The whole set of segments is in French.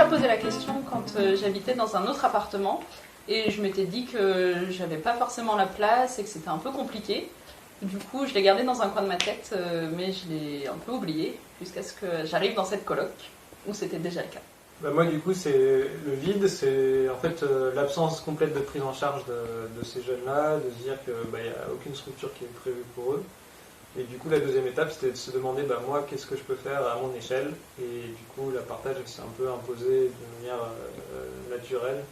posé la question quand j'habitais dans un autre appartement et je m'étais dit que j'avais pas forcément la place et que c'était un peu compliqué. Du coup, je l'ai gardé dans un coin de ma tête, mais je l'ai un peu oublié jusqu'à ce que j'arrive dans cette coloc où c'était déjà le cas. Bah moi, du coup, c'est le vide, c'est en fait l'absence complète de prise en charge de ces jeunes-là, de se dire qu'il n'y a aucune structure qui est prévue pour eux. Et du coup, la deuxième étape, c'était de se demander, moi, qu'est-ce que je peux faire à mon échelle. Et du coup, la partage s'est un peu imposée de manière naturelle,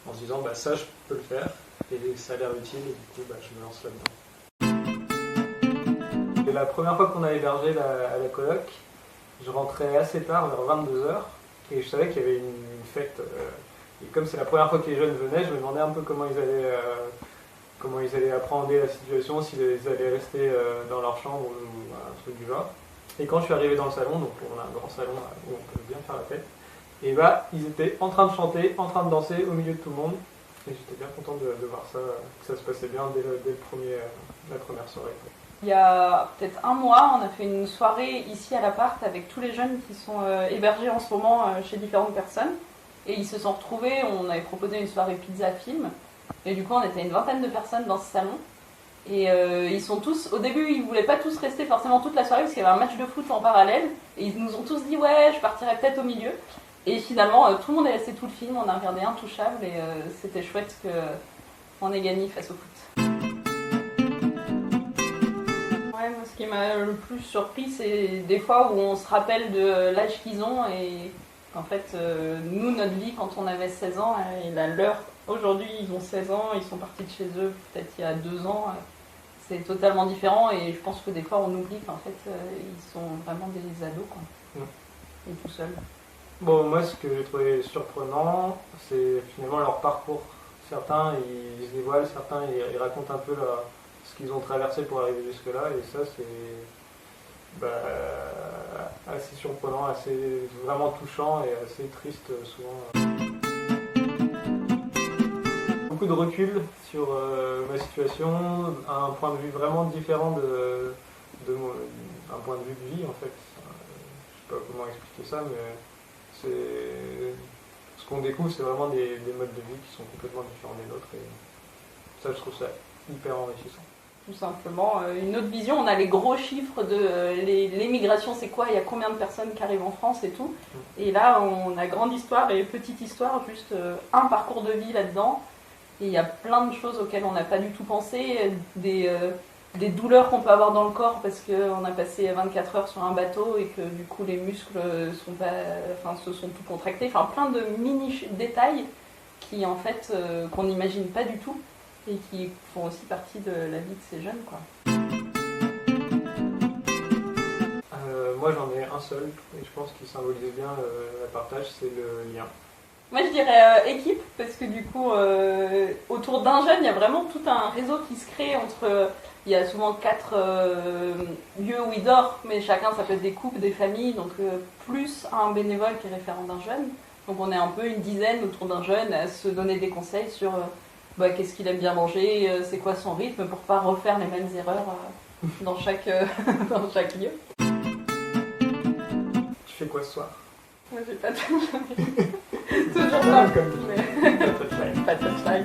en se disant, ça, je peux le faire, et ça a l'air utile, et du coup, je me lance là-dedans. Et la première fois qu'on a hébergé à la coloc, je rentrais assez tard, vers 22h, et je savais qu'il y avait une fête. Et comme c'est la première fois que les jeunes venaient, je me demandais un peu comment ils allaient appréhender la situation, s'ils allaient rester dans leur chambre ou un truc du genre. Et quand je suis arrivé dans le salon, donc on a un grand salon où on peut bien faire la fête, et ils étaient en train de chanter, en train de danser au milieu de tout le monde. Et j'étais bien content de voir ça, que ça se passait bien dès la première soirée. Il y a peut-être un mois, on a fait une soirée ici à l'appart avec tous les jeunes qui sont hébergés en ce moment chez différentes personnes. Et ils se sont retrouvés, on avait proposé une soirée pizza-film. Et du coup, on était une vingtaine de personnes dans ce salon. Et ils sont tous, au début, ils voulaient pas tous rester forcément toute la soirée parce qu'il y avait un match de foot en parallèle. Et ils nous ont tous dit, ouais, je partirai peut-être au milieu. Et finalement, tout le monde est resté tout le film, on a regardé Intouchable et c'était chouette qu'on ait gagné face au foot. Ouais, moi, ce qui m'a le plus surpris, c'est des fois où on se rappelle de l'âge qu'ils ont et en fait, nous, notre vie, quand on avait 16 ans, et la leur, aujourd'hui, ils ont 16 ans, ils sont partis de chez eux peut-être il y a 2 ans, c'est totalement différent et je pense que des fois, on oublie qu'en fait, ils sont vraiment des ados, quoi. Et tout seuls. Bon, moi, ce que j'ai trouvé surprenant, c'est finalement leur parcours. Certains, ils se dévoilent, certains, ils racontent un peu ce qu'ils ont traversé pour arriver jusque-là, et ça, c'est assez surprenant, assez vraiment touchant et assez triste souvent. Beaucoup de recul sur ma situation, un point de vue vraiment différent un point de vue de vie en fait. Je sais pas comment expliquer ça, mais ce qu'on découvre, c'est vraiment des modes de vie qui sont complètement différents des nôtres et ça, je trouve ça hyper enrichissant. Tout simplement, une autre vision, on a les gros chiffres de l'émigration, c'est quoi, il y a combien de personnes qui arrivent en France et tout. Et là, on a grande histoire et petite histoire, juste un parcours de vie là-dedans. Et il y a plein de choses auxquelles on n'a pas du tout pensé, des douleurs qu'on peut avoir dans le corps parce qu'on a passé 24 heures sur un bateau et que du coup les muscles se sont tout contractés. Enfin, plein de mini détails qui en fait qu'on n'imagine pas du tout et qui font aussi partie de la vie de ces jeunes, quoi. Moi j'en ai un seul et je pense qu'il symbolisait bien la partage, c'est le lien. Moi je dirais équipe parce que du coup autour d'un jeune il y a vraiment tout un réseau qui se crée entre... Il y a souvent 4 lieux où il dort, mais chacun ça peut être des couples, des familles, donc plus un bénévole qui est référent d'un jeune. Donc on est un peu une dizaine autour d'un jeune à se donner des conseils sur qu'est-ce qu'il aime bien manger, c'est quoi son rythme pour pas refaire les mêmes erreurs dans chaque lieu. Tu fais quoi ce soir? Moi j'ai pas de toujours pas. Comme Pas de touchline.